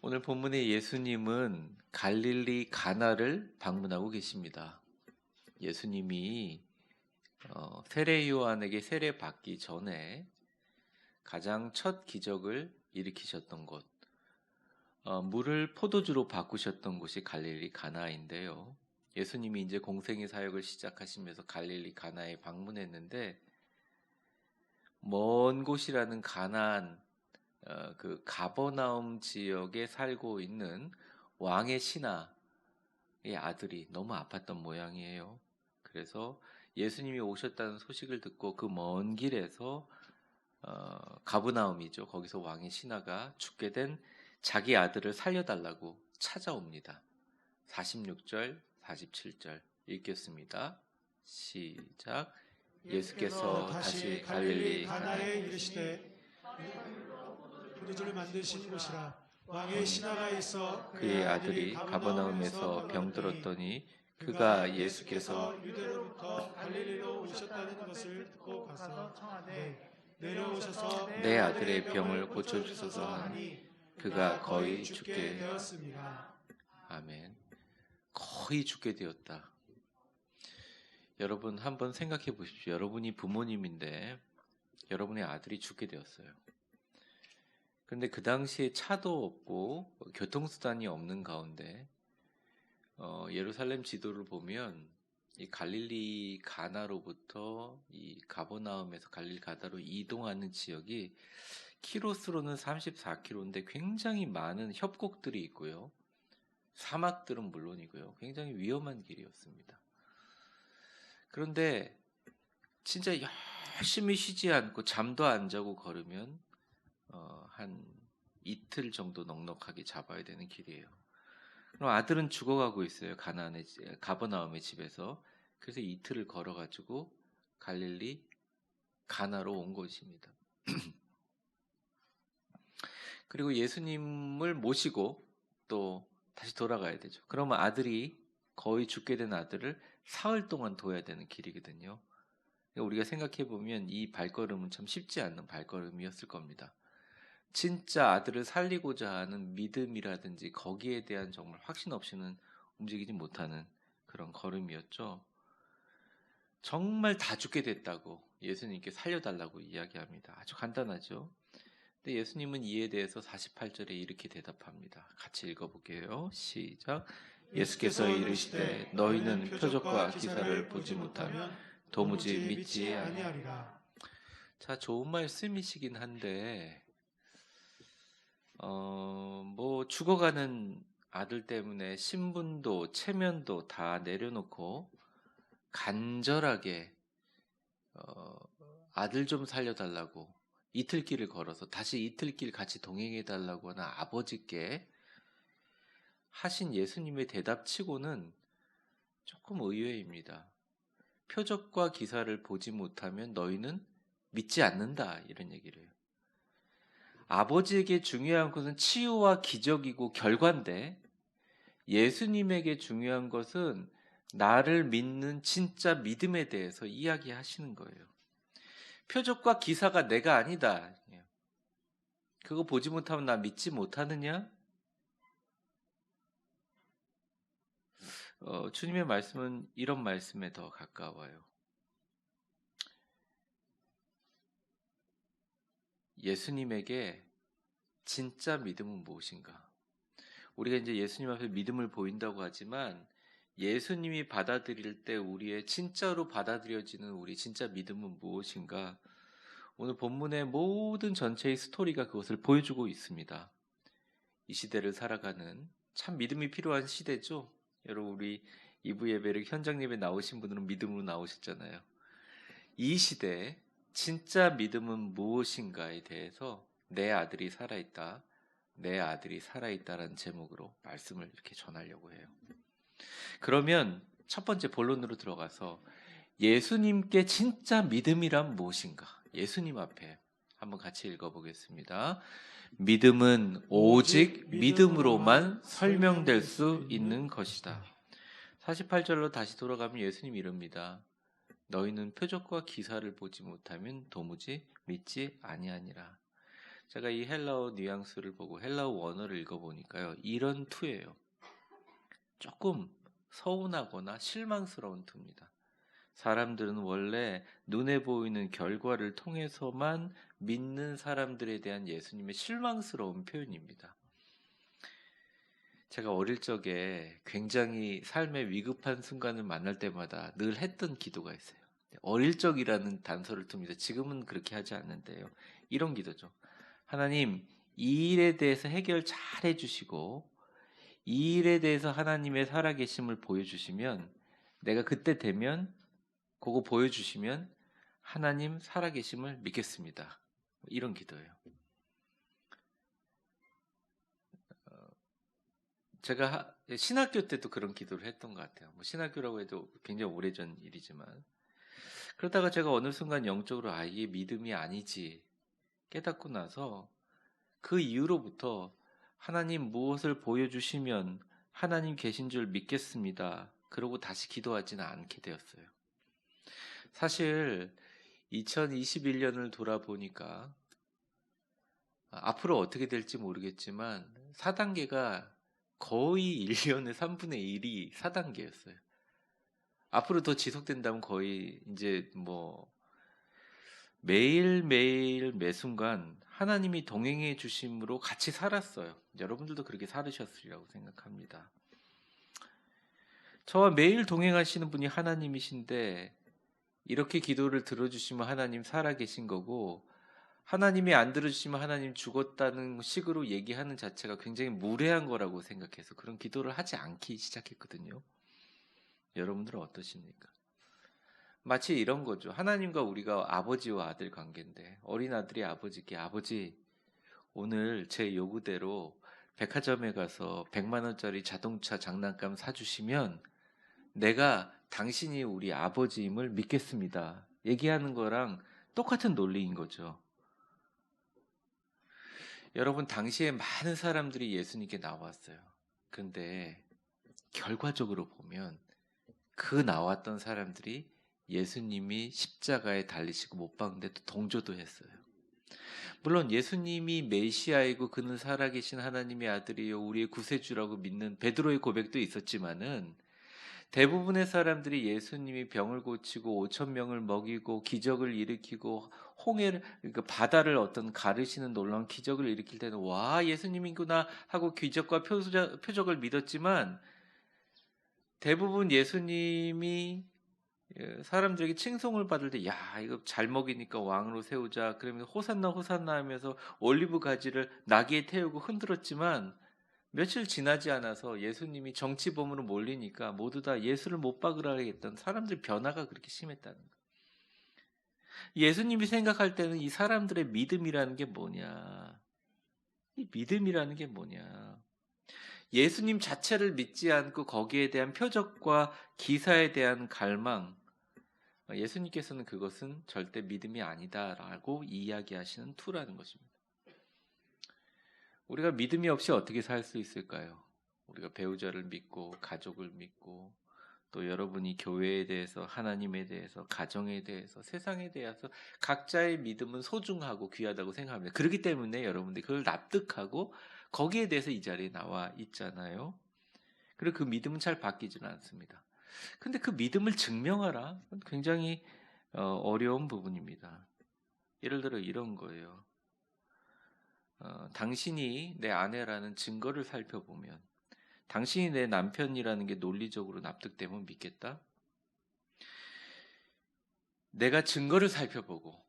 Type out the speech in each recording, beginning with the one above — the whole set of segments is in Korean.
오늘 본문의 예수님은 갈릴리 가나를 방문하고 계십니다. 예수님이 세례 요한에게 세례 받기 전에 가장 첫 기적을 일으키셨던 곳, 물을 포도주로 바꾸셨던 곳이 갈릴리 가나인데요. 예수님이 이제 공생의 사역을 시작하시면서 갈릴리 가나에 방문했는데 먼 곳이라는 가나안 그 가버나움 지역에 살고 있는 왕의 신하의 아들이 너무 아팠던 모양이에요. 그래서 예수님이 오셨다는 소식을 듣고 그 먼 길에서 가버나움이죠. 거기서 왕의 신하가 죽게 된 자기 아들을 살려달라고 찾아옵니다. 46절, 47절 읽겠습니다. 시작. 예수께서 다시 갈릴리 가나에 이르시되 포도주를 만드신 곳이라. 왕의 신하가 있어 그의 아들이 가버나움에서 병들었더니 그가 예수께서 유대로부터 갈릴리로 오셨다는 것을 듣고 가서 청하되 내려오셔서 내 아들의 병을 고쳐주소서 하니 그가 거의 죽게 되었습니다. 아멘. 거의 죽게 되었다. 여러분 한번 생각해 보십시오. 여러분이 부모님인데 여러분의 아들이 죽게 되었어요. 그런데 그 당시에 차도 없고 교통수단이 없는 가운데 예루살렘 지도를 보면 이 갈릴리 가나로부터 이 가버나움에서 갈릴리 가나로 이동하는 지역이 키로수로는 34km인데 굉장히 많은 협곡들이 있고요. 사막들은 물론이고요. 굉장히 위험한 길이었습니다. 그런데 진짜 열심히 쉬지 않고 잠도 안 자고 걸으면 한 이틀 정도 넉넉하게 잡아야 되는 길이에요. 그럼 아들은 죽어가고 있어요. 가버나움의 집에서. 그래서 이틀을 걸어가지고 갈릴리 가나로 온 것입니다. 그리고 예수님을 모시고 또 다시 돌아가야 되죠. 그러면 아들이 거의 죽게 된 아들을 사흘 동안 둬야 되는 길이거든요. 우리가 생각해 보면 이 발걸음은 참 쉽지 않은 발걸음이었을 겁니다. 진짜 아들을 살리고자 하는 믿음이라든지 거기에 대한 정말 확신 없이는 움직이지 못하는 그런 걸음이었죠. 정말 다 죽게 됐다고 예수님께 살려달라고 이야기합니다. 아주 간단하죠. 근데 예수님은 이에 대해서 48절에 이렇게 대답합니다. 같이 읽어볼게요. 시작. 예수께서 이르시되 너희는 표적과 기사를 보지 못하면 도무지 믿지 아니하리라. 자, 좋은 말씀이시긴 한데 뭐 죽어가는 아들 때문에 신분도 체면도 다 내려놓고 간절하게 아들 좀 살려달라고 이틀길을 걸어서 다시 이틀길 같이 동행해달라고 하는 아버지께 하신 예수님의 대답치고는 조금 의외입니다. 표적과 기사를 보지 못하면 너희는 믿지 않는다, 이런 얘기를 해요. 아버지에게 중요한 것은 치유와 기적이고 결과인데 예수님에게 중요한 것은 나를 믿는 진짜 믿음에 대해서 이야기하시는 거예요. 표적과 기사가 내가 아니다. 그거 보지 못하면 나 믿지 못하느냐? 주님의 말씀은 이런 말씀에 더 가까워요. 예수님에게 진짜 믿음은 무엇인가? 우리가 이제 예수님 앞에 믿음을 보인다고 하지만 예수님이 받아들일 때 우리의 진짜로 받아들여지는 우리 진짜 믿음은 무엇인가? 오늘 본문의 모든 전체의 스토리가 그것을 보여주고 있습니다. 이 시대를 살아가는 참 믿음이 필요한 시대죠. 여러분 우리 2부 예배를 현장 예배 나오신 분들은 믿음으로 나오셨잖아요. 이 시대에 진짜 믿음은 무엇인가에 대해서 내 아들이 살아있다. 내 아들이 살아있다라는 제목으로 말씀을 이렇게 전하려고 해요. 그러면 첫 번째 본론으로 들어가서 예수님께 진짜 믿음이란 무엇인가? 예수님 앞에 한번 같이 읽어보겠습니다. 믿음은 오직 믿음으로만 설명될 수 있는 것이다. 48절로 다시 돌아가면 예수님이 이릅니다. 너희는 표적과 기사를 보지 못하면 도무지 믿지 아니하니라. 제가 이 헬라어 뉘앙스를 보고 헬라어 원어를 읽어보니까요. 이런 투예요. 조금 서운하거나 실망스러운 투입니다. 사람들은 원래 눈에 보이는 결과를 통해서만 믿는 사람들에 대한 예수님의 실망스러운 표현입니다. 제가 어릴 적에 굉장히 삶의 위급한 순간을 만날 때마다 늘 했던 기도가 있어요. 어릴 적이라는 단서를 둡니다. 지금은 그렇게 하지 않는데요. 이런 기도죠. 하나님, 이 일에 대해서 해결 잘 해주시고 이 일에 대해서 하나님의 살아계심을 보여주시면 내가 그때 되면 그거 보여주시면 하나님 살아계심을 믿겠습니다. 이런 기도예요. 제가 신학교 때도 그런 기도를 했던 것 같아요. 뭐 신학교라고 해도 굉장히 오래전 일이지만 그러다가 제가 어느 순간 영적으로 이게 믿음이 아니지 깨닫고 나서 그 이후로부터 하나님 무엇을 보여주시면 하나님 계신 줄 믿겠습니다. 그러고 다시 기도하지는 않게 되었어요. 사실 2021년을 돌아보니까 앞으로 어떻게 될지 모르겠지만 4단계가 거의 1년의 3분의 1이 4단계였어요. 앞으로 더 지속된다면 거의 이제 뭐 매일매일 매순간 하나님이 동행해 주심으로 같이 살았어요. 여러분들도 그렇게 살으셨으리라고 생각합니다. 저와 매일 동행하시는 분이 하나님이신데 이렇게 기도를 들어주시면 하나님 살아계신 거고 하나님이 안 들어주시면 하나님 죽었다는 식으로 얘기하는 자체가 굉장히 무례한 거라고 생각해서 그런 기도를 하지 않기 시작했거든요. 여러분들은 어떠십니까? 마치 이런 거죠. 하나님과 우리가 아버지와 아들 관계인데 어린 아들이 아버지께 아버지 오늘 제 요구대로 백화점에 가서 100만 원짜리 자동차 장난감 사주시면 내가 당신이 우리 아버지임을 믿겠습니다. 얘기하는 거랑 똑같은 논리인 거죠. 여러분 당시에 많은 사람들이 예수님께 나왔어요. 근데 결과적으로 보면 그 나왔던 사람들이 예수님이 십자가에 달리시고 못 박는데도 동조도 했어요. 물론 예수님이 메시아이고 그는 살아계신 하나님의 아들이요 우리의 구세주라고 믿는 베드로의 고백도 있었지만은 대부분의 사람들이 예수님이 병을 고치고 5천 명을 먹이고 기적을 일으키고 홍해를 그러니까 바다를 어떤 가르시는 놀라운 기적을 일으킬 때는 와 예수님이구나 하고 기적과 표적을 믿었지만 대부분 예수님이 사람들에게 칭송을 받을 때, 야, 이거 잘 먹이니까 왕으로 세우자. 그러면 호산나, 호산나 하면서 올리브 가지를 나귀에 태우고 흔들었지만, 며칠 지나지 않아서 예수님이 정치범으로 몰리니까 모두 다 예수를 못 박으라 했던 사람들 변화가 그렇게 심했다는 거예요. 예수님이 생각할 때는 이 사람들의 믿음이라는 게 뭐냐. 이 믿음이라는 게 뭐냐. 예수님 자체를 믿지 않고 거기에 대한 표적과 기사에 대한 갈망, 예수님께서는 그것은 절대 믿음이 아니다라고 이야기하시는 투라는 것입니다. 우리가 믿음이 없이 어떻게 살 수 있을까요? 우리가 배우자를 믿고 가족을 믿고 또 여러분이 교회에 대해서 하나님에 대해서 가정에 대해서 세상에 대해서 각자의 믿음은 소중하고 귀하다고 생각합니다. 그렇기 때문에 여러분들이 그걸 납득하고 거기에 대해서 이 자리에 나와 있잖아요. 그리고 그 믿음은 잘 바뀌지는 않습니다. 근데 그 믿음을 증명하라? 굉장히 어려운 부분입니다. 예를 들어 이런 거예요. 당신이 내 아내라는 증거를 살펴보면 당신이 내 남편이라는 게 논리적으로 납득되면 믿겠다? 내가 증거를 살펴보고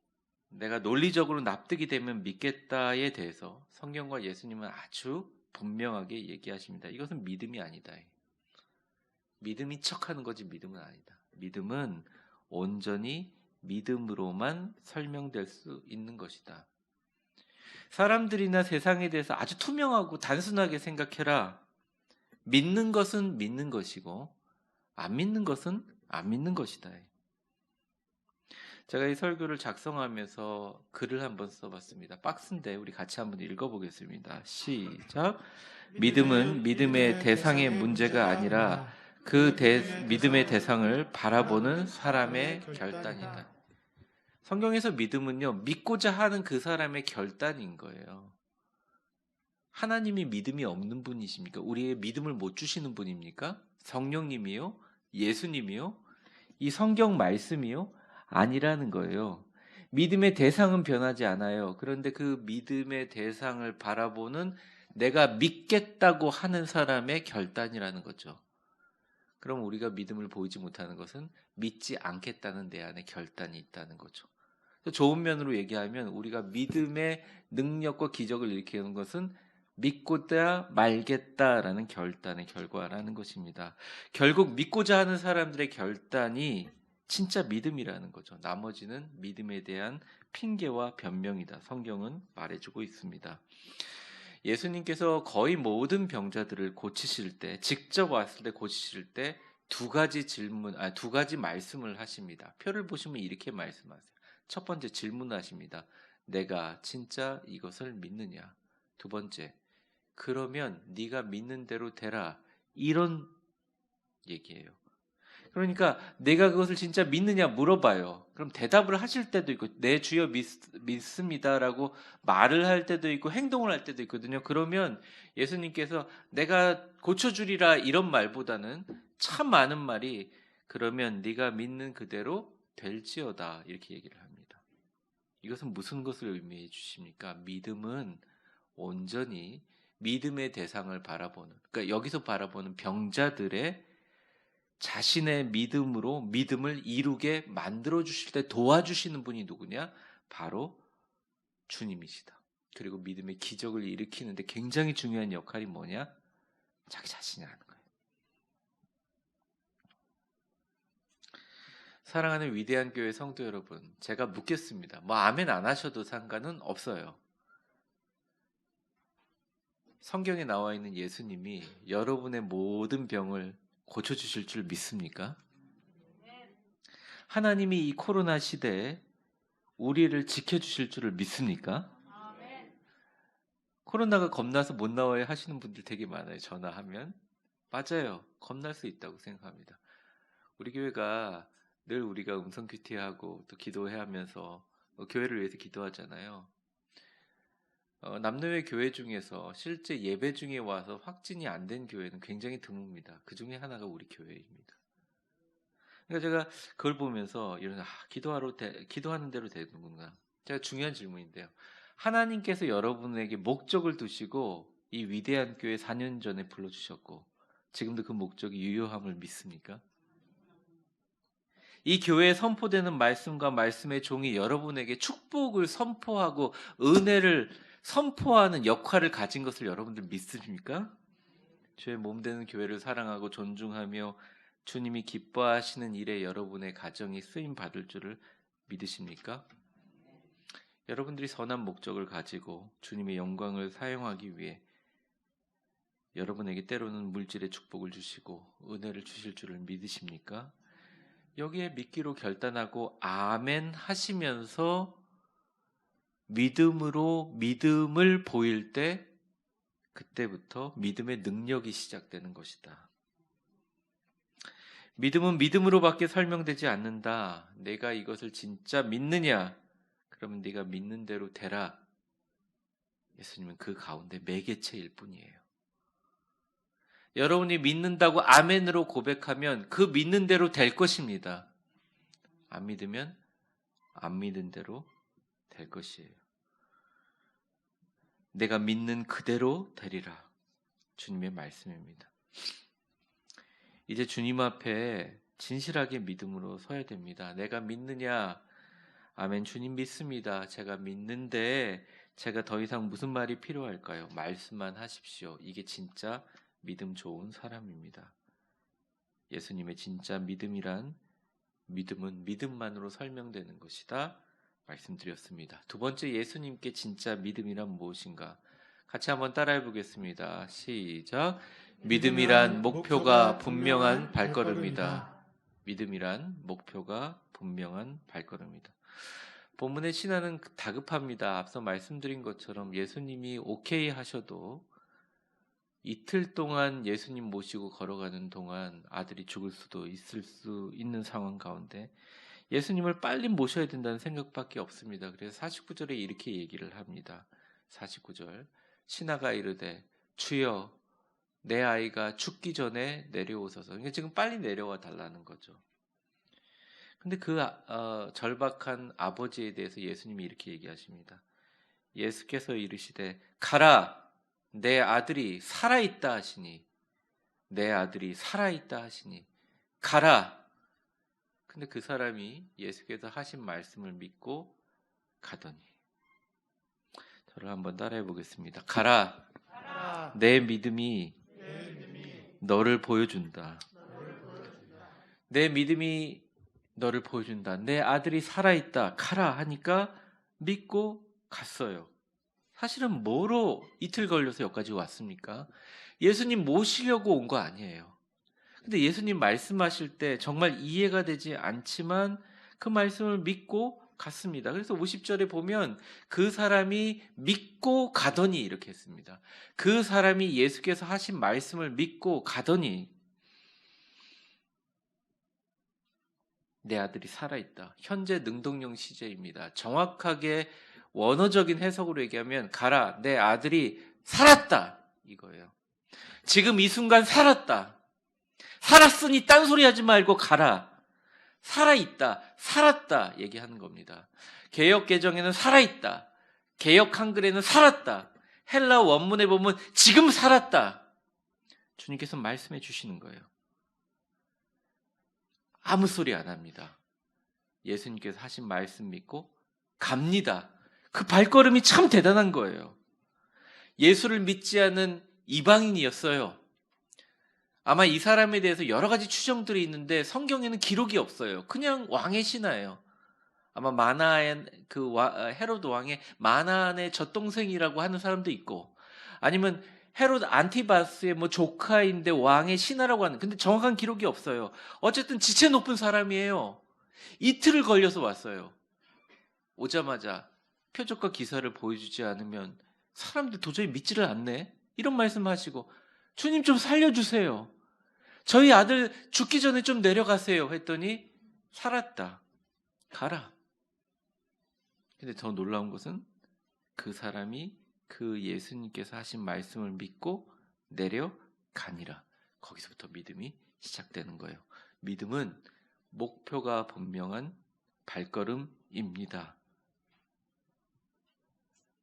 내가 논리적으로 납득이 되면 믿겠다에 대해서 성경과 예수님은 아주 분명하게 얘기하십니다. 이것은 믿음이 아니다. 믿음이 척하는 거지 믿음은 아니다. 믿음은 온전히 믿음으로만 설명될 수 있는 것이다. 사람들이나 세상에 대해서 아주 투명하고 단순하게 생각해라. 믿는 것은 믿는 것이고 안 믿는 것은 안 믿는 것이다. 제가 이 설교를 작성하면서 글을 한번 써봤습니다. 박스인데 우리 같이 한번 읽어보겠습니다. 시작. 믿음은 믿음의 대상의 문제가 아니라 그 믿음의 대상을 바라보는 사람의 결단이다. 성경에서 믿음은요, 믿고자 하는 그 사람의 결단인 거예요. 하나님이 믿음이 없는 분이십니까? 우리의 믿음을 못 주시는 분입니까? 성령님이요? 예수님이요? 이 성경 말씀이요? 아니라는 거예요. 믿음의 대상은 변하지 않아요. 그런데 그 믿음의 대상을 바라보는 내가 믿겠다고 하는 사람의 결단이라는 거죠. 그럼 우리가 믿음을 보이지 못하는 것은 믿지 않겠다는 내 안에 결단이 있다는 거죠. 좋은 면으로 얘기하면 우리가 믿음의 능력과 기적을 일으키는 것은 믿고자 말겠다라는 결단의 결과라는 것입니다. 결국 믿고자 하는 사람들의 결단이 진짜 믿음이라는 거죠. 나머지는 믿음에 대한 핑계와 변명이다. 성경은 말해주고 있습니다. 예수님께서 거의 모든 병자들을 고치실 때, 직접 왔을 때 고치실 때 두 가지 말씀을 하십니다. 표를 보시면 이렇게 말씀하세요. 첫 번째 질문하십니다. 내가 진짜 이것을 믿느냐? 두 번째, 그러면 네가 믿는 대로 되라. 이런 얘기예요. 그러니까 내가 그것을 진짜 믿느냐 물어봐요. 그럼 대답을 하실 때도 있고 네 주여 믿습니다라고 말을 할 때도 있고 행동을 할 때도 있거든요. 그러면 예수님께서 내가 고쳐주리라 이런 말보다는 참 많은 말이 그러면 네가 믿는 그대로 될지어다 이렇게 얘기를 합니다. 이것은 무슨 것을 의미해 주십니까? 믿음은 온전히 믿음의 대상을 바라보는, 그러니까 여기서 바라보는 병자들의 자신의 믿음으로 믿음을 이루게 만들어 주실 때 도와주시는 분이 누구냐? 바로 주님이시다. 그리고 믿음의 기적을 일으키는데 굉장히 중요한 역할이 뭐냐? 자기 자신이 하는 거예요. 사랑하는 위대한 교회 성도 여러분, 제가 묻겠습니다. 뭐 아멘 안 하셔도 상관은 없어요. 성경에 나와 있는 예수님이 여러분의 모든 병을 고쳐주실 줄 믿습니까? 하나님이 이 코로나 시대에 우리를 지켜주실 줄을 믿습니까? 코로나가 겁나서 못 나와야 하시는 분들 되게 많아요. 전화하면. 맞아요. 겁날 수 있다고 생각합니다. 우리 교회가 늘 우리가 음성 큐티하고 또 기도해 하면서 교회를 위해서 기도하잖아요. 남녀의 교회 중에서 실제 예배 중에 와서 확진이 안 된 교회는 굉장히 드뭅니다. 그 중에 하나가 우리 교회입니다. 그러니까 제가 그걸 보면서 이런 기도하는 대로 되는구나. 제가 중요한 질문인데요. 하나님께서 여러분에게 목적을 두시고 이 위대한 교회 4년 전에 불러주셨고 지금도 그 목적이 유효함을 믿습니까? 이 교회에 선포되는 말씀과 말씀의 종이 여러분에게 축복을 선포하고 은혜를 선포하는 역할을 가진 것을 여러분들 믿습니까? 주의 몸 되는 교회를 사랑하고 존중하며 주님이 기뻐하시는 일에 여러분의 가정이 쓰임 받을 줄을 믿으십니까? 여러분들이 선한 목적을 가지고 주님의 영광을 사용하기 위해 여러분에게 때로는 물질의 축복을 주시고 은혜를 주실 줄을 믿으십니까? 여기에 믿기로 결단하고 아멘 하시면서 믿음으로 믿음을 보일 때 그때부터 믿음의 능력이 시작되는 것이다. 믿음은 믿음으로밖에 설명되지 않는다. 내가 이것을 진짜 믿느냐? 그러면 네가 믿는 대로 되라. 예수님은 그 가운데 매개체일 뿐이에요. 여러분이 믿는다고 아멘으로 고백하면 그 믿는 대로 될 것입니다. 안 믿으면 안 믿은 대로 될 것이에요. 내가 믿는 그대로 되리라. 주님의 말씀입니다. 이제 주님 앞에 진실하게 믿음으로 서야 됩니다. 내가 믿느냐? 아멘. 주님 믿습니다. 제가 믿는데 제가 더 이상 무슨 말이 필요할까요? 말씀만 하십시오. 이게 진짜 믿음 좋은 사람입니다. 예수님의 진짜 믿음은 믿음만으로 설명되는 것이다. 말씀드렸습니다. 두 번째 예수님께 진짜 믿음이란 무엇인가? 같이 한번 따라해 보겠습니다. 시작. 믿음이란 목표가 분명한 발걸음이다. 믿음이란 목표가 분명한 발걸음이다. 본문의 신앙은 다급합니다. 앞서 말씀드린 것처럼 예수님이 오케이 하셔도 이틀 동안 예수님 모시고 걸어가는 동안 아들이 죽을 수도 있을 수 있는 상황 가운데 예수님을 빨리 모셔야 된다는 생각밖에 없습니다. 그래서 49절에 이렇게 얘기를 합니다. 49절 신하가 이르되 주여 내 아이가 죽기 전에 내려오소서. 그러니까 지금 빨리 내려와 달라는 거죠. 근데 그 절박한 아버지에 대해서 예수님이 이렇게 얘기하십니다. 예수께서 이르시되 가라 내 아들이 살아있다 하시니 내 아들이 살아있다 하시니 가라. 근데 그 사람이 예수께서 하신 말씀을 믿고 가더니 저를 한번 따라해 보겠습니다. 가라 가라. 내 믿음이 내 믿음이 너를 보여준다. 너를 보여준다. 내 믿음이 너를 보여준다. 내 아들이 살아있다. 가라 하니까 믿고 갔어요. 사실은 뭐로 이틀 걸려서 여기까지 왔습니까? 예수님 모시려고 온 거 아니에요. 근데 예수님 말씀하실 때 정말 이해가 되지 않지만 그 말씀을 믿고 갔습니다. 그래서 50절에 보면 그 사람이 믿고 가더니 이렇게 했습니다. 그 사람이 예수께서 하신 말씀을 믿고 가더니 내 아들이 살아있다. 현재 능동형 시제입니다. 정확하게 원어적인 해석으로 얘기하면 가라 내 아들이 살았다 이거예요. 지금 이 순간 살았다. 살았으니 딴소리 하지 말고 가라. 살아있다, 살았다 얘기하는 겁니다. 개역 개정에는 살아있다, 개역 한글에는 살았다, 헬라 원문에 보면 지금 살았다. 주님께서 말씀해 주시는 거예요. 아무 소리 안 합니다. 예수님께서 하신 말씀 믿고 갑니다. 그 발걸음이 참 대단한 거예요. 예수를 믿지 않은 이방인이었어요. 아마 이 사람에 대해서 여러 가지 추정들이 있는데 성경에는 기록이 없어요. 그냥 왕의 신하예요. 아마 마나의 헤로드 왕의 마나의 젖동생이라고 하는 사람도 있고, 아니면 헤로드 안티바스의 조카인데 왕의 신하라고 하는. 근데 정확한 기록이 없어요. 어쨌든 지체 높은 사람이에요. 이틀을 걸려서 왔어요. 오자마자 표적과 기사를 보여주지 않으면 사람들 도저히 믿지를 않네. 이런 말씀하시고 주님 좀 살려주세요. 저희 아들 죽기 전에 좀 내려가세요 했더니 살았다. 가라. 근데 더 놀라운 것은 그 사람이 그 예수님께서 하신 말씀을 믿고 내려가니라. 거기서부터 믿음이 시작되는 거예요. 믿음은 목표가 분명한 발걸음입니다.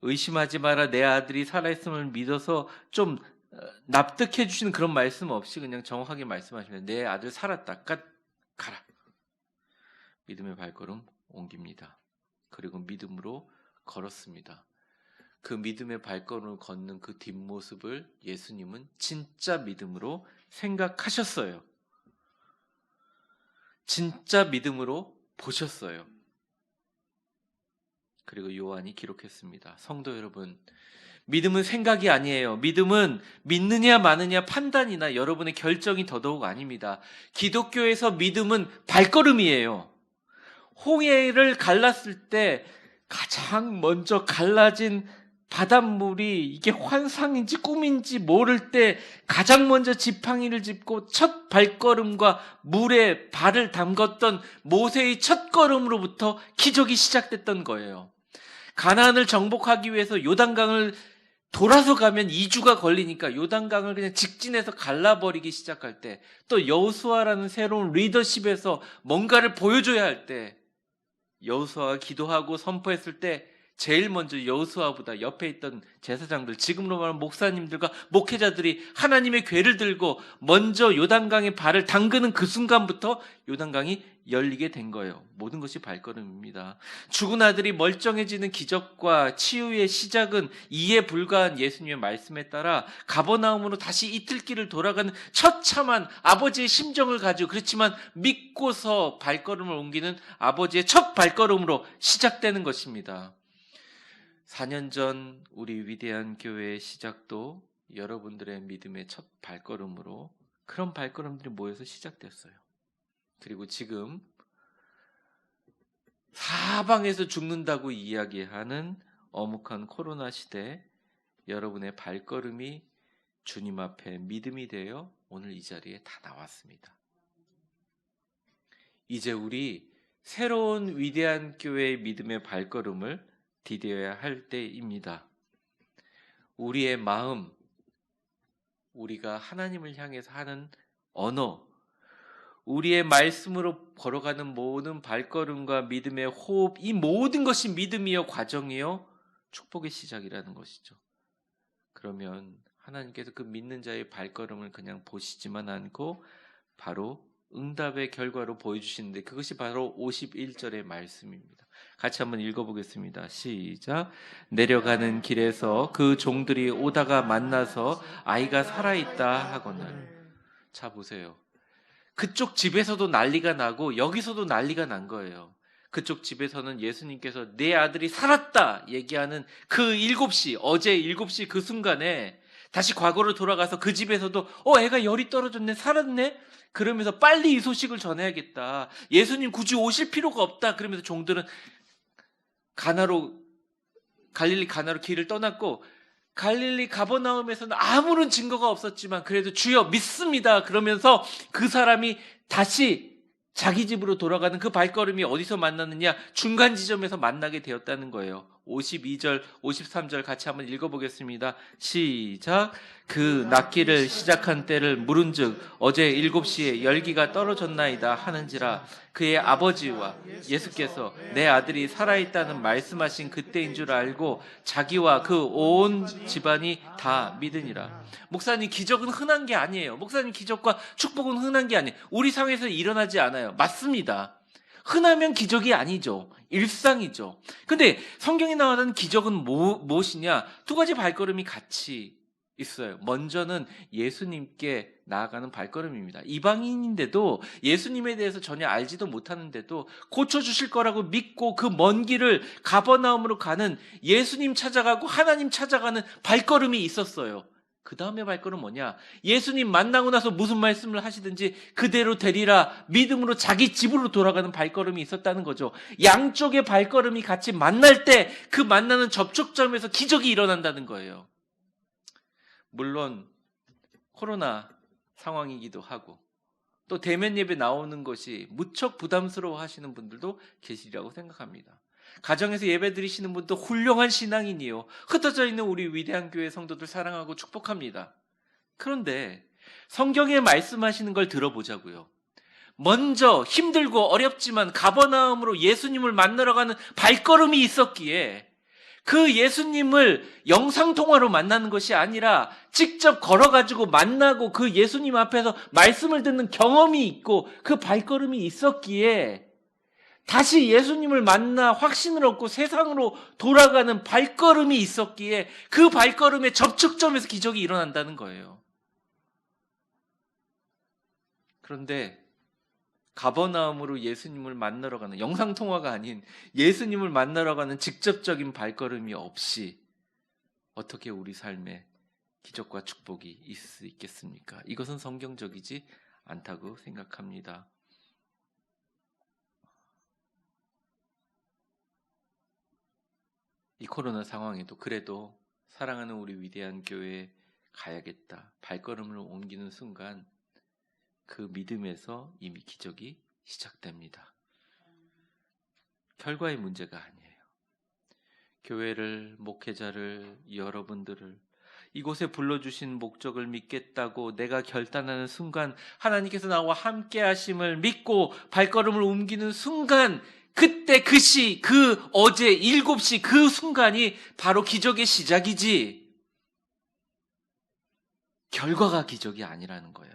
의심하지 마라 내 아들이 살아있음을 믿어서 좀 납득해 주시는 그런 말씀 없이 그냥 정확하게 말씀하시면 내 아들 살았다. 가라. 믿음의 발걸음 옮깁니다. 그리고 믿음으로 걸었습니다. 그 믿음의 발걸음을 걷는 그 뒷모습을 예수님은 진짜 믿음으로 생각하셨어요. 진짜 믿음으로 보셨어요. 그리고 요한이 기록했습니다. 성도 여러분, 믿음은 생각이 아니에요. 믿음은 믿느냐 마느냐 판단이나 여러분의 결정이 더더욱 아닙니다. 기독교에서 믿음은 발걸음이에요. 홍해를 갈랐을 때 가장 먼저 갈라진 바닷물이 이게 환상인지 꿈인지 모를 때 가장 먼저 지팡이를 짚고 첫 발걸음과 물에 발을 담궜던 모세의 첫 걸음으로부터 기적이 시작됐던 거예요. 가나안을 정복하기 위해서 요단강을 돌아서 가면 2주가 걸리니까 요단강을 그냥 직진해서 갈라버리기 시작할 때, 또 여호수아라는 새로운 리더십에서 뭔가를 보여줘야 할 때, 여호수아가 기도하고 선포했을 때 제일 먼저 여호수아보다 옆에 있던 제사장들, 지금으로 말하면 목사님들과 목회자들이 하나님의 궤를 들고 먼저 요단강에 발을 담그는 그 순간부터 요단강이 열리게 된 거예요. 모든 것이 발걸음입니다. 죽은 아들이 멀쩡해지는 기적과 치유의 시작은 이에 불과한 예수님의 말씀에 따라 가버나움으로 다시 이틀길을 돌아가는 처참한 아버지의 심정을 가지고, 그렇지만 믿고서 발걸음을 옮기는 아버지의 첫 발걸음으로 시작되는 것입니다. 4년 전 우리 위대한 교회의 시작도 여러분들의 믿음의 첫 발걸음으로, 그런 발걸음들이 모여서 시작됐어요. 그리고 지금 사방에서 죽는다고 이야기하는 엄혹한 코로나 시대, 여러분의 발걸음이 주님 앞에 믿음이 되어 오늘 이 자리에 다 나왔습니다. 이제 우리 새로운 위대한 교회의 믿음의 발걸음을 디뎌야 할 때입니다. 우리의 마음, 우리가 하나님을 향해서 하는 언어, 우리의 말씀으로 걸어가는 모든 발걸음과 믿음의 호흡, 이 모든 것이 믿음이요 과정이요 축복의 시작이라는 것이죠. 그러면 하나님께서 그 믿는 자의 발걸음을 그냥 보시지만 않고 바로 응답의 결과로 보여주시는데, 그것이 바로 51절의 말씀입니다. 같이 한번 읽어보겠습니다. 시작. 내려가는 길에서 그 종들이 오다가 만나서 아이가 살아있다 하거늘. 자, 보세요. 그쪽 집에서도 난리가 나고 여기서도 난리가 난 거예요. 그쪽 집에서는 예수님께서 내 아들이 살았다 얘기하는 그 7시, 어제 7시 그 순간에 다시 과거로 돌아가서 그 집에서도 애가 열이 떨어졌네, 살았네, 그러면서 빨리 이 소식을 전해야겠다, 예수님 굳이 오실 필요가 없다, 그러면서 종들은 갈릴리 가나로 길을 떠났고, 갈릴리 가버나움에서는 아무런 증거가 없었지만 그래도 주여 믿습니다 그러면서 그 사람이 다시 자기 집으로 돌아가는 그 발걸음이 어디서 만났느냐? 중간 지점에서 만나게 되었다는 거예요. 52절, 53절 같이 한번 읽어보겠습니다. 시작. 그 낫기를 시작한 때를 물은즉 어제 7시에 열기가 떨어졌나이다 하는지라. 그의 아버지와 예수께서 내 아들이 살아있다는 말씀하신 그때인 줄 알고 자기와 그 온 집안이 다 믿으니라. 목사님, 기적은 흔한 게 아니에요. 목사님, 기적과 축복은 흔한 게 아니에요. 우리 사회에서 일어나지 않아요. 맞습니다. 흔하면 기적이 아니죠. 일상이죠. 근데 성경에 나오는 기적은 무엇이냐? 두 가지 발걸음이 같이 있어요. 먼저는 예수님께 나아가는 발걸음입니다. 이방인인데도 예수님에 대해서 전혀 알지도 못하는데도 고쳐주실 거라고 믿고 그 먼 길을 가버나움으로 가는, 예수님 찾아가고 하나님 찾아가는 발걸음이 있었어요. 그 다음에 발걸음 뭐냐? 예수님 만나고 나서 무슨 말씀을 하시든지 그대로 되리라 믿음으로 자기 집으로 돌아가는 발걸음이 있었다는 거죠. 양쪽의 발걸음이 같이 만날 때 그 만나는 접촉점에서 기적이 일어난다는 거예요. 물론 코로나 상황이기도 하고 또 대면 예배 나오는 것이 무척 부담스러워 하시는 분들도 계시리라고 생각합니다. 가정에서 예배 드리시는 분도 훌륭한 신앙인이요, 흩어져 있는 우리 위대한 교회 성도들 사랑하고 축복합니다. 그런데 성경에 말씀하시는 걸 들어보자고요. 먼저 힘들고 어렵지만 가버나움으로 예수님을 만나러 가는 발걸음이 있었기에 그 예수님을 영상통화로 만나는 것이 아니라 직접 걸어가지고 만나고 그 예수님 앞에서 말씀을 듣는 경험이 있고 그 발걸음이 있었기에 다시 예수님을 만나 확신을 얻고 세상으로 돌아가는 발걸음이 있었기에 그 발걸음의 접촉점에서 기적이 일어난다는 거예요. 그런데 가버나움으로 예수님을 만나러 가는, 영상통화가 아닌 예수님을 만나러 가는 직접적인 발걸음이 없이 어떻게 우리 삶에 기적과 축복이 있을 수 있겠습니까? 이것은 성경적이지 않다고 생각합니다. 이 코로나 상황에도 그래도 사랑하는 우리 위대한 교회에 가야겠다, 발걸음을 옮기는 순간 그 믿음에서 이미 기적이 시작됩니다. 결과의 문제가 아니에요. 교회를, 목회자를, 여러분들을 이곳에 불러주신 목적을 믿겠다고 내가 결단하는 순간, 하나님께서 나와 함께 하심을 믿고 발걸음을 옮기는 순간, 그때 그 시, 그 어제 7시 그 순간이 바로 기적의 시작이지 결과가 기적이 아니라는 거예요.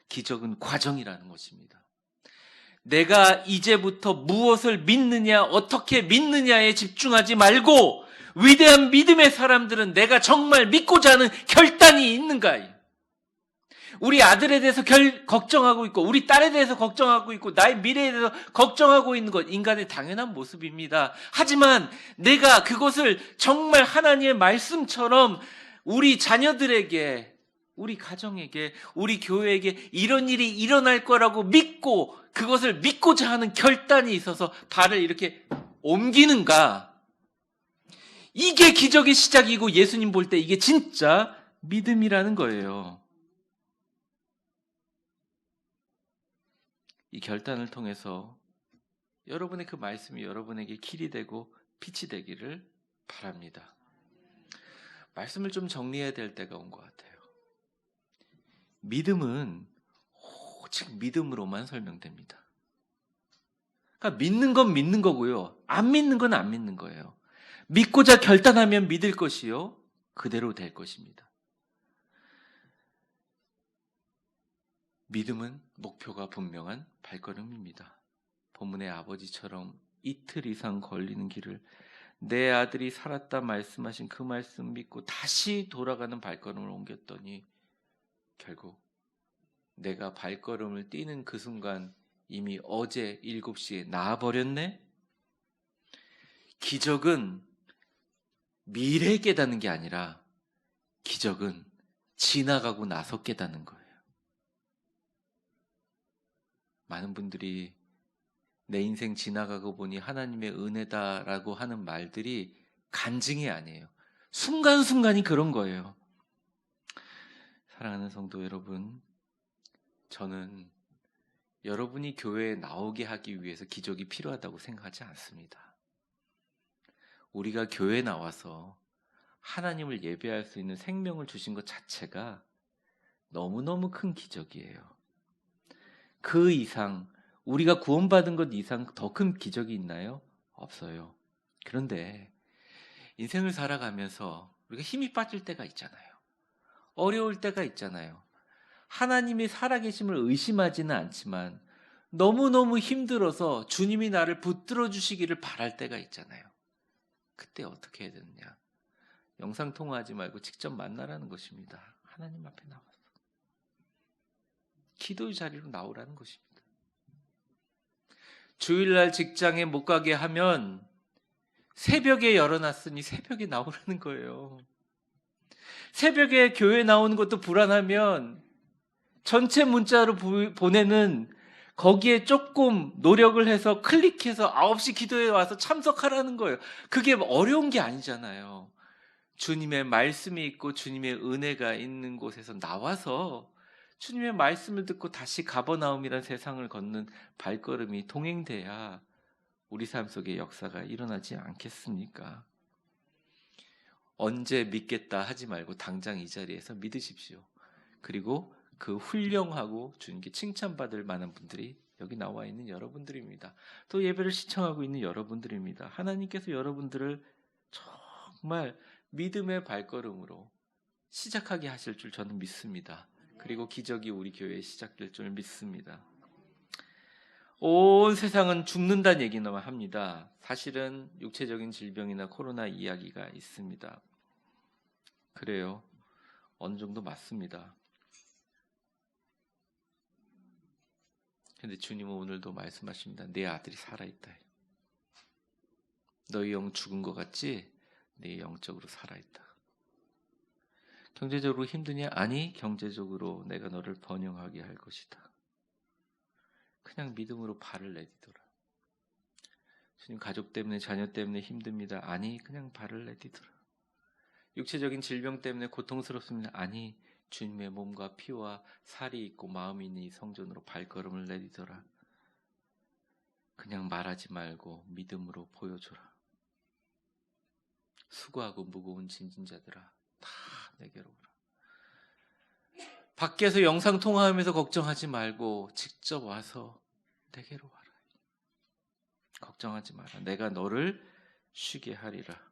기적은 과정이라는 것입니다. 내가 이제부터 무엇을 믿느냐, 어떻게 믿느냐에 집중하지 말고 위대한 믿음의 사람들은 내가 정말 믿고자 하는 결단이 있는가? 우리 아들에 대해서 걱정하고 있고 우리 딸에 대해서 걱정하고 있고 나의 미래에 대해서 걱정하고 있는 것, 인간의 당연한 모습입니다. 하지만 내가 그것을 정말 하나님의 말씀처럼 우리 자녀들에게, 우리 가정에게, 우리 교회에게 이런 일이 일어날 거라고 믿고 그것을 믿고자 하는 결단이 있어서 발을 이렇게 옮기는가? 이게 기적의 시작이고 예수님 볼 때 이게 진짜 믿음이라는 거예요. 이 결단을 통해서 여러분의 그 말씀이 여러분에게 길이 되고 빛이 되기를 바랍니다. 말씀을 좀 정리해야 될 때가 온 것 같아요. 믿음은 오직 믿음으로만 설명됩니다. 그러니까 믿는 건 믿는 거고요. 안 믿는 건 안 믿는 거예요. 믿고자 결단하면 믿을 것이요. 그대로 될 것입니다. 믿음은 목표가 분명한 발걸음입니다. 본문의 아버지처럼 이틀 이상 걸리는 길을 내 아들이 살았다 말씀하신 그 말씀 믿고 다시 돌아가는 발걸음을 옮겼더니 결국 내가 발걸음을 뛰는 그 순간 이미 어제 7시에 나아버렸네? 기적은 미래에 깨닫는 게 아니라 기적은 지나가고 나서 깨닫는 거예요. 많은 분들이 내 인생 지나가고 보니 하나님의 은혜다라고 하는 말들이 간증이 아니에요. 순간순간이 그런 거예요. 사랑하는 성도 여러분, 저는 여러분이 교회에 나오게 하기 위해서 기적이 필요하다고 생각하지 않습니다. 우리가 교회에 나와서 하나님을 예배할 수 있는 생명을 주신 것 자체가 너무너무 큰 기적이에요. 그 이상, 우리가 구원받은 것 이상 더 큰 기적이 있나요? 없어요. 그런데 인생을 살아가면서 우리가 힘이 빠질 때가 있잖아요. 어려울 때가 있잖아요. 하나님이 살아계심을 의심하지는 않지만 너무너무 힘들어서 주님이 나를 붙들어 주시기를 바랄 때가 있잖아요. 그때 어떻게 해야 되느냐? 영상통화하지 말고 직접 만나라는 것입니다. 하나님 앞에 나와서. 기도의 자리로 나오라는 것입니다. 주일날 직장에 못 가게 하면 새벽에 열어놨으니 새벽에 나오라는 거예요. 새벽에 교회 나오는 것도 불안하면 전체 문자로 보내는 거기에 조금 노력을 해서 클릭해서 9시 기도에 와서 참석하라는 거예요. 그게 어려운 게 아니잖아요. 주님의 말씀이 있고 주님의 은혜가 있는 곳에서 나와서 주님의 말씀을 듣고 다시 가버나움이란 세상을 걷는 발걸음이 동행돼야 우리 삶 속에 역사가 일어나지 않겠습니까? 언제 믿겠다 하지 말고 당장 이 자리에서 믿으십시오. 그리고 그 훌륭하고 주님께 칭찬받을 만한 분들이 여기 나와 있는 여러분들입니다. 또 예배를 시청하고 있는 여러분들입니다. 하나님께서 여러분들을 정말 믿음의 발걸음으로 시작하게 하실 줄 저는 믿습니다. 그리고 기적이 우리 교회에 시작될 줄 믿습니다. 온 세상은 죽는다는 얘기만 합니다. 사실은 육체적인 질병이나 코로나 이야기가 있습니다. 그래요. 어느 정도 맞습니다. 그런데 주님은 오늘도 말씀하십니다. 내 아들이 살아있다. 너희 영 죽은 것 같지? 내 영적으로 살아있다. 경제적으로 힘드냐? 아니, 경제적으로 내가 너를 번영하게 할 것이다. 그냥 믿음으로 발을 내디뎌라. 주님, 가족 때문에 자녀 때문에 힘듭니다. 아니, 그냥 발을 내디뎌라. 육체적인 질병 때문에 고통스럽습니다. 아니, 주님의 몸과 피와 살이 있고 마음이 있는 이 성전으로 발걸음을 내디뎌라. 그냥 말하지 말고 믿음으로 보여줘라. 수고하고 무거운 짐진 자들아, 다 내게로 오라. 밖에서 영상 통화하면서 걱정하지 말고 직접 와서 내게로 와라. 걱정하지 마라. 내가 너를 쉬게 하리라.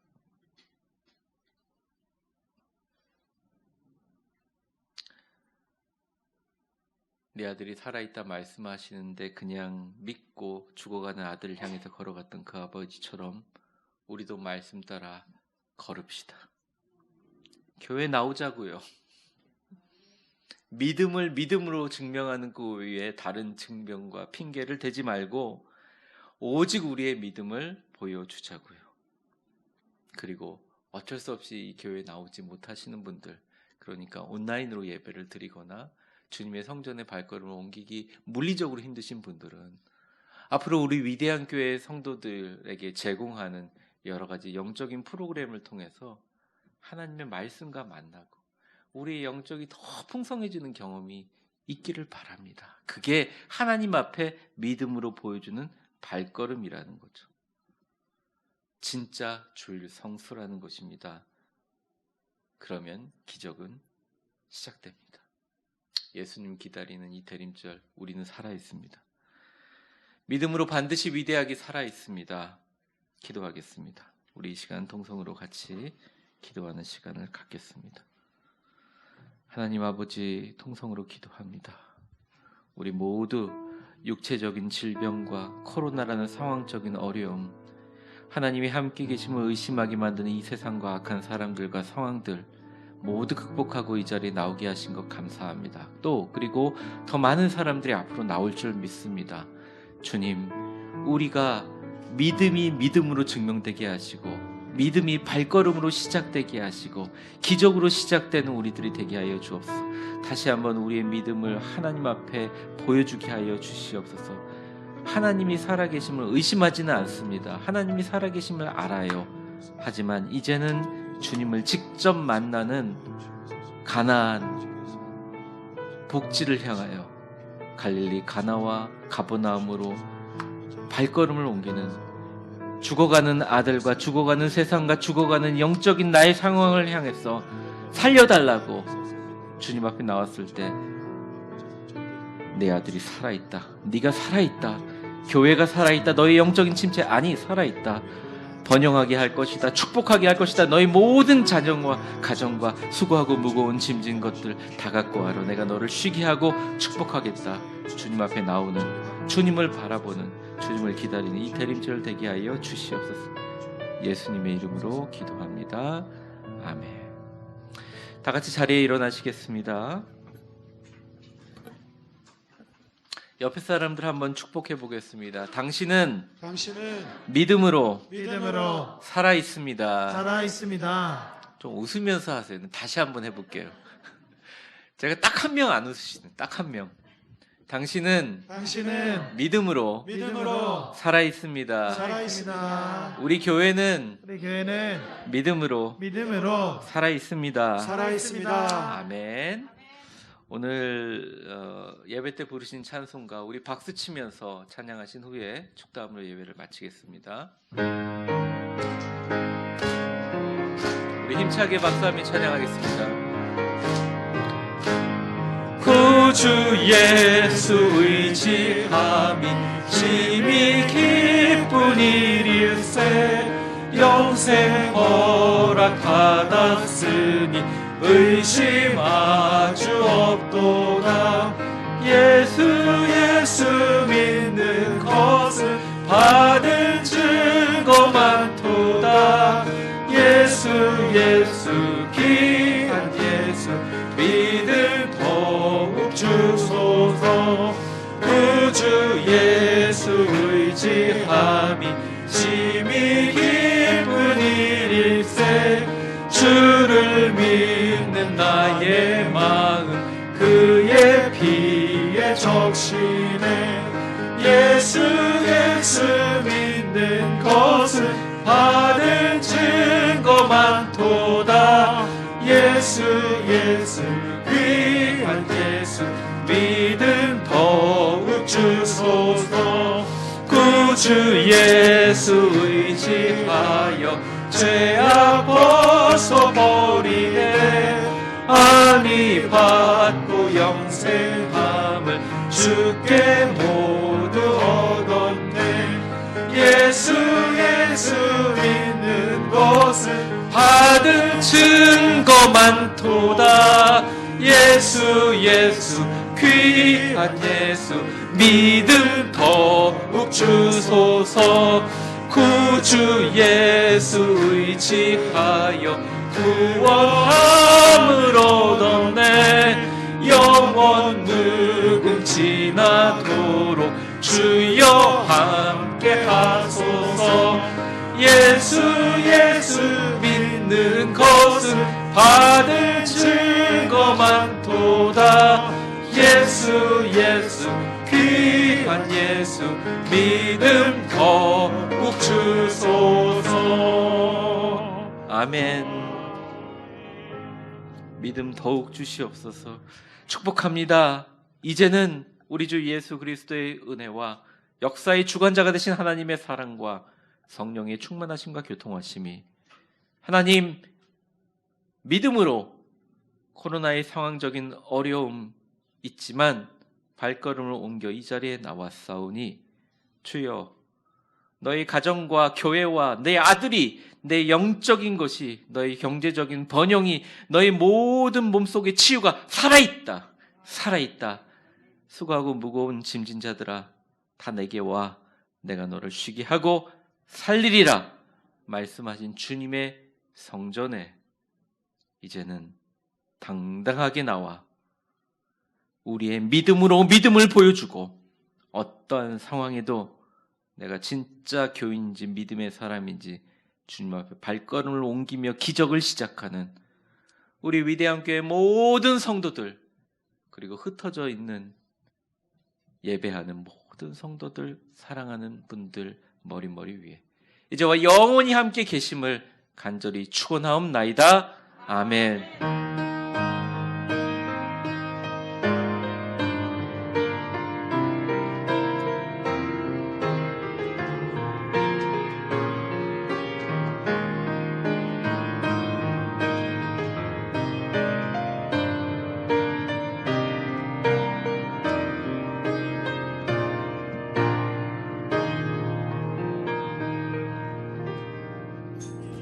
내 아들이 살아있다 말씀하시는데 그냥 믿고 죽어가는 아들을 향해서 걸어갔던 그 아버지처럼 우리도 말씀 따라 걸읍시다. 교회 나오자고요. 믿음을 믿음으로 증명하는 그 외에 다른 증명과 핑계를 대지 말고 오직 우리의 믿음을 보여주자고요. 그리고 어쩔 수 없이 이 교회에 나오지 못하시는 분들, 그러니까 온라인으로 예배를 드리거나 주님의 성전에 발걸음을 옮기기 물리적으로 힘드신 분들은 앞으로 우리 위대한 교회 성도들에게 제공하는 여러 가지 영적인 프로그램을 통해서 하나님의 말씀과 만나고 우리의 영적이 더 풍성해지는 경험이 있기를 바랍니다. 그게 하나님 앞에 믿음으로 보여주는 발걸음이라는 거죠. 진짜 주일 성수라는 것입니다. 그러면 기적은 시작됩니다. 예수님 기다리는 이 대림절 우리는 살아있습니다. 믿음으로 반드시 위대하게 살아있습니다. 기도하겠습니다. 우리 이 시간 통성으로 같이 기도하는 시간을 갖겠습니다. 하나님 아버지, 통성으로 기도합니다. 우리 모두 육체적인 질병과 코로나라는 상황적인 어려움, 하나님이 함께 계심을 의심하게 만드는 이 세상과 악한 사람들과 상황들 모두 극복하고 이 자리에 나오게 하신 것 감사합니다. 또 그리고 더 많은 사람들이 앞으로 나올 줄 믿습니다. 주님, 우리가 믿음이 믿음으로 증명되게 하시고 믿음이 발걸음으로 시작되게 하시고 기적으로 시작되는 우리들이 되게 하여 주옵소서. 다시 한번 우리의 믿음을 하나님 앞에 보여주게 하여 주시옵소서. 하나님이 살아계심을 의심하지는 않습니다. 하나님이 살아계심을 알아요. 하지만 이제는 주님을 직접 만나는 가나안 복지를 향하여 갈릴리 가나와 가버나움으로 발걸음을 옮기는 죽어가는 아들과 죽어가는 세상과 죽어가는 영적인 나의 상황을 향해서 살려달라고 주님 앞에 나왔을 때 내 아들이 살아있다, 네가 살아있다, 교회가 살아있다, 너의 영적인 침체 아니 살아있다, 번영하게 할 것이다, 축복하게 할 것이다, 너의 모든 자녀와 가정과 수고하고 무거운 짐진 것들 다 갖고 와라, 내가 너를 쉬게 하고 축복하겠다. 주님 앞에 나오는, 주님을 바라보는, 주님을 기다리는 이 대림절 되게 하여 주시옵소서. 예수님의 이름으로 기도합니다. 아멘. 다 같이 자리에 일어나시겠습니다. 옆에 사람들 한번 축복해 보겠습니다. 당신은 믿음으로 살아 있습니다. 좀 웃으면서 하세요. 다시 한번 해볼게요. 제가 딱 한 명 안 웃으시네. 딱 한 명. 당신은 믿음으로 살아 있습니다. 우리 교회는 믿음으로 살아 있습니다. 아멘. 오늘 예배 때 부르신 찬송가 우리 박수 치면서 찬양하신 후에 축도함으로 예배를 마치겠습니다. 우리 힘차게 박수하며 찬양하겠습니다. 구주 예수 의지함이 심히 기쁜 일일세, 영생 허락받았으니 의심 아주 없도다. 예수 믿는 것은 받은 증거 많도다. 예수 귀한 예수 믿음 더욱 주소서. 구주 예수 의지함이 심히 기쁜 일일세, 주를 믿는 나의 마음 그의 피에 적시네. 예수 믿는 것은 받은 증거 많도다. 예수 귀한 예수 믿음 더욱 주소서. 구주 예수 의지하여 죄악 벗어버리네. 안위 받고 영생함을 주께 모두 얻었네. 예수 믿는 것은 받은 증거 많도다. 예수 귀한 예수 믿음 더욱 주소서. 구주 예수 의지하여 구원함을 얻었네. 영원 무궁지나도록 주여 함께 하소서. 예수 믿는 것은 받은 증거 많도다. 예수 귀한 예수 믿음 더욱 주소서. 아멘. 믿음 더욱 주시옵소서. 축복합니다. 이제는 우리 주 예수 그리스도의 은혜와 역사의 주관자가 되신 하나님의 사랑과 성령의 충만하심과 교통하심이 하나님 믿음으로 코로나의 상황적인 어려움 있지만 발걸음을 옮겨 이 자리에 나왔사오니 주여 너희 가정과 교회와 내 아들이 내 영적인 것이 너희 경제적인 번영이 너희 모든 몸속의 치유가 살아있다. 살아있다. 수고하고 무거운 짐진 자들아 다 내게 와 내가 너를 쉬게 하고 살리리라 말씀하신 주님의 성전에 이제는 당당하게 나와 우리의 믿음으로 믿음을 보여주고 어떠한 상황에도 내가 진짜 교인인지 믿음의 사람인지 주님 앞에 발걸음을 옮기며 기적을 시작하는 우리 위대한 교회 모든 성도들 그리고 흩어져 있는 예배하는 모든 성도들 사랑하는 분들 머리 위에 이제와 영원히 함께 계심을 간절히 축원하옵나이다. 아멘.